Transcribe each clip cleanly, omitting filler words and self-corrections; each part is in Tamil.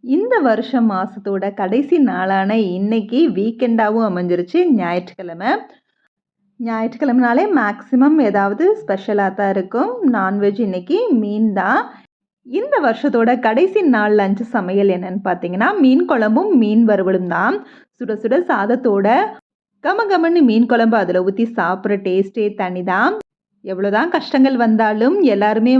இந்த வருஷம் மாசத்தோட கடைசி நாளான இன்னைக்கு வீக்கெண்டாவும் அமைஞ்சிருச்சு ஞாயிற்றுக்கிழமை. ஞாயிற்றுக்கிழமைனாலே மேக்ஸிமம் ஏதாவது ஸ்பெஷலாக தான் இருக்கும். நான்வெஜ் இன்னைக்கு மீன் தான். இந்த வருஷத்தோட கடைசி நாள் லஞ்ச் சமையல் என்னன்னு பார்த்தீங்கன்னா, மீன் குழம்பும் மீன் வறுவலும் தான். சுட சுட சாதத்தோட கமகமன்னு மீன் குழம்பு அதில் ஊற்றி சாப்பிட்ற டேஸ்ட்டே தனி தான். எவ்வளோதான் கஷ்டங்கள் வந்தாலும் எல்லாருமே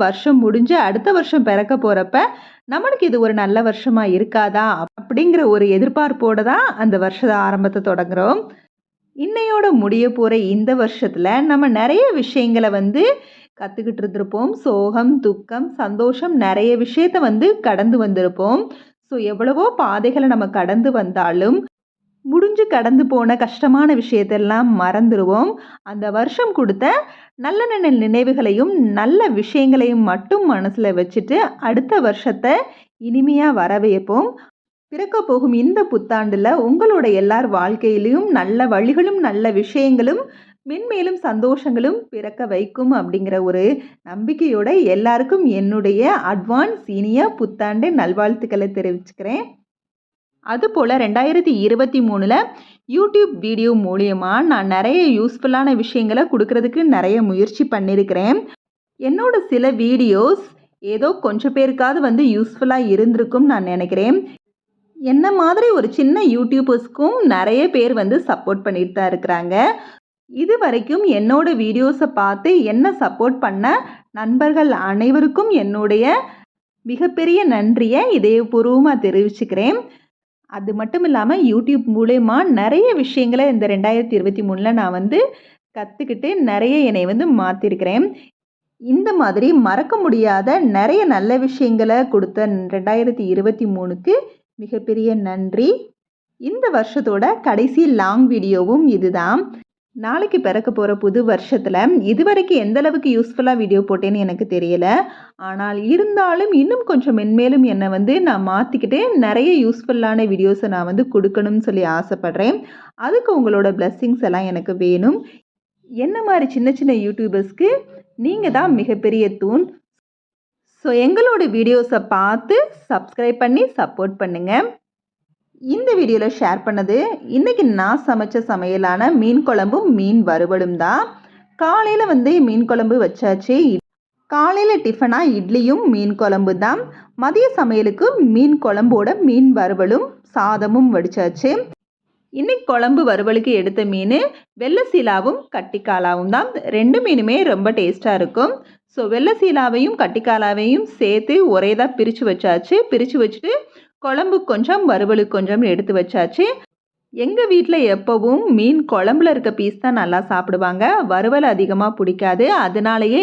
வருஷம் முடிஞ்சு அடுத்த வருஷம் பிறக்க போகிறப்ப நம்மளுக்கு இது ஒரு நல்ல வருஷமா இருக்காதா அப்படிங்கிற ஒரு எதிர்பார்ப்போட தான் அந்த வருஷ ஆரம்பத்தை தொடங்குறோம். இன்னையோட முடிய போகிற இந்த வருஷத்தில் நம்ம நிறைய விஷயங்களை கற்றுக்கிட்டு இருந்திருப்போம். சோகம், துக்கம், சந்தோஷம் நிறைய விஷயத்த கடந்து வந்திருப்போம். ஸோ எவ்வளவோ பாதைகளை நம்ம கடந்து வந்தாலும் முடிஞ்சு கடந்து போன கஷ்டமான விஷயத்தெல்லாம் மறந்துடுவோம். அந்த வருஷம் கொடுத்த நல்ல நல்ல நினைவுகளையும் நல்ல விஷயங்களையும் மட்டும் மனசில் வச்சுட்டு அடுத்த வருஷத்தை இனிமையாக வரவேற்போம். பிறக்க போகும் இந்த புத்தாண்டில் உங்களோட எல்லார் வாழ்க்கையிலையும் நல்ல வழிகளும் நல்ல விஷயங்களும் மென்மேலும் சந்தோஷங்களும் பிறக்க வைக்கும் அப்படிங்கிற ஒரு நம்பிக்கையோட எல்லாருக்கும் என்னுடைய அட்வான்ஸ் இனிய புத்தாண்டு நல்வாழ்த்துக்களை தெரிவிச்சுக்கிறேன். அதுபோல் 2023 யூடியூப் வீடியோ மூலியமாக நான் நிறைய யூஸ்ஃபுல்லான விஷயங்களை கொடுக்கறதுக்கு நிறைய முயற்சி பண்ணியிருக்கிறேன். என்னோட சில வீடியோஸ் ஏதோ கொஞ்சம் பேருக்காவது யூஸ்ஃபுல்லாக இருந்திருக்கும் நான் நினைக்கிறேன். என்ன மாதிரி ஒரு சின்ன யூடியூபர்ஸ்க்கும் நிறைய பேர் சப்போர்ட் பண்ணிட்டு தான் இருக்கிறாங்க. இது வரைக்கும் என்னோட வீடியோஸை பார்த்து என்ன சப்போர்ட் பண்ண நண்பர்கள் அனைவருக்கும் என்னுடைய மிகப்பெரிய நன்றியை இதயபூர்வமாக தெரிவிச்சுக்கிறேன். அது மட்டும் இல்லாமல் யூடியூப் மூலயமா நிறைய விஷயங்களை இந்த 2023 நான் கற்றுக்கிட்டு நிறைய என்னை மாற்றிருக்கிறேன். இந்த மாதிரி மறக்க முடியாத நிறைய நல்ல விஷயங்களை கொடுத்த 2023க்கு மிகப்பெரிய நன்றி. இந்த வருஷத்தோட கடைசி லாங் வீடியோவும் இதுதான். நாளைக்கு பிறக்க போகிற புது வருஷத்தில் இதுவரைக்கும் எந்த அளவுக்கு யூஸ்ஃபுல்லாக வீடியோ போட்டேன்னு எனக்கு தெரியலை. ஆனால் இருந்தாலும் இன்னும் கொஞ்சம் மென்மேலும் என்னை நான் மாற்றிக்கிட்டு நிறைய யூஸ்ஃபுல்லான வீடியோஸை நான் கொடுக்கணும்னு சொல்லி ஆசைப்பட்றேன். அதுக்கு உங்களோட பிளெஸ்ஸிங்ஸ் எல்லாம் எனக்கு வேணும். என்ன மாதிரி சின்ன சின்ன யூடியூபர்ஸ்க்கு நீங்கள் தான் மிகப்பெரிய தூண். ஸோ எங்களோட வீடியோஸை பார்த்து சப்ஸ்கிரைப் பண்ணி சப்போர்ட் பண்ணுங்கள். இந்த வீடியோவில் ஷேர் பண்ணது இன்றைக்கி நான் சமைச்ச சமையலான மீன் குழம்பும் மீன் வறுவலும் தான். காலையில் மீன் குழம்பு வச்சாச்சு. காலையில் டிஃபனாக இட்லியும் மீன் குழம்பு தான். மதிய சமையலுக்கு மீன் குழம்போட மீன் வறுவலும் சாதமும் வடிச்சாச்சு. இன்னைக்கு குழம்பு வறுவலுக்கு எடுத்த மீன் வெள்ளை சீலாவும் கட்டிக்காலாவும் தான். ரெண்டு மீனுமே ரொம்ப டேஸ்ட்டாக இருக்கும். ஸோ வெள்ளை சீலாவையும் கட்டிக்காலாவையும் சேர்த்து ஒரே தான் பிரித்து வச்சாச்சு. பிரித்து வச்சுட்டு குழம்பு கொஞ்சம் வறுவலுக்கு கொஞ்சம் எடுத்து வச்சாச்சு. எங்கள் வீட்டில் எப்போவும் மீன் குழம்புல இருக்க பீஸ் தான் நல்லா சாப்பிடுவாங்க. வறுவல் அதிகமாக பிடிக்காது. அதனாலேயே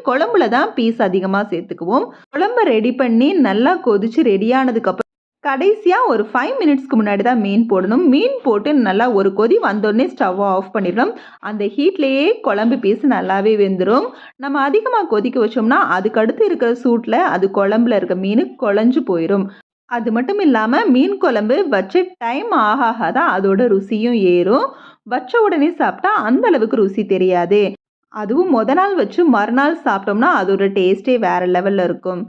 குழம்புல தான் பீஸ் அதிகமாக சேர்த்துக்குவோம். குழம்பை ரெடி பண்ணி நல்லா கொதித்து ரெடியானதுக்கப்புறம் கடைசியாக ஒரு 5 மினிட்ஸ்க்கு முன்னாடி தான் மீன் போடணும். மீன் போட்டு நல்லா ஒரு கொதி வந்தோடனே ஸ்டவ்வை ஆஃப் பண்ணிடணும். அந்த ஹீட்லேயே குழம்பு பீஸ் நல்லாவே வெந்துடும். நம்ம அதிகமாக கொதிக்க வச்சோம்னா அதுக்கடுத்து இருக்கிற சூட்டில் அது குழம்புல இருக்க மீன் குழஞ்சு போயிடும். அது மட்டும் இல்லாமல் மீன் குழம்பு வச்சு டைம் ஆக தான் அதோட ருசியும் ஏறும். வச்ச உடனே சாப்பிட்டா அந்த அளவுக்கு ருசி தெரியாது. அதுவும் முத நாள் வச்சு மறுநாள் சாப்பிட்டோம்னா அதோட டேஸ்ட்டே வேறு லெவலில் இருக்கும்.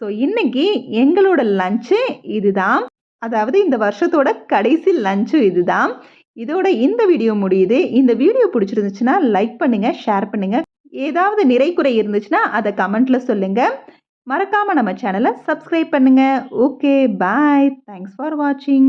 ஸோ இன்றைக்கி எங்களோட லஞ்சு இதுதான். அதாவது இந்த வருஷத்தோட கடைசி லஞ்சு இதுதான். இதோட இந்த வீடியோ முடியுது. இந்த வீடியோ பிடிச்சிருந்துச்சுன்னா லைக் பண்ணுங்கள், ஷேர் பண்ணுங்கள். ஏதாவது நிறை குறை இருந்துச்சுன்னா அதை கமெண்ட்டில் சொல்லுங்கள். மறக்காமல் நம்ம சேனலை சப்ஸ்கிரைப் பண்ணுங்கள். Okay, bye. தேங்க்ஸ் ஃபார் வாட்சிங்.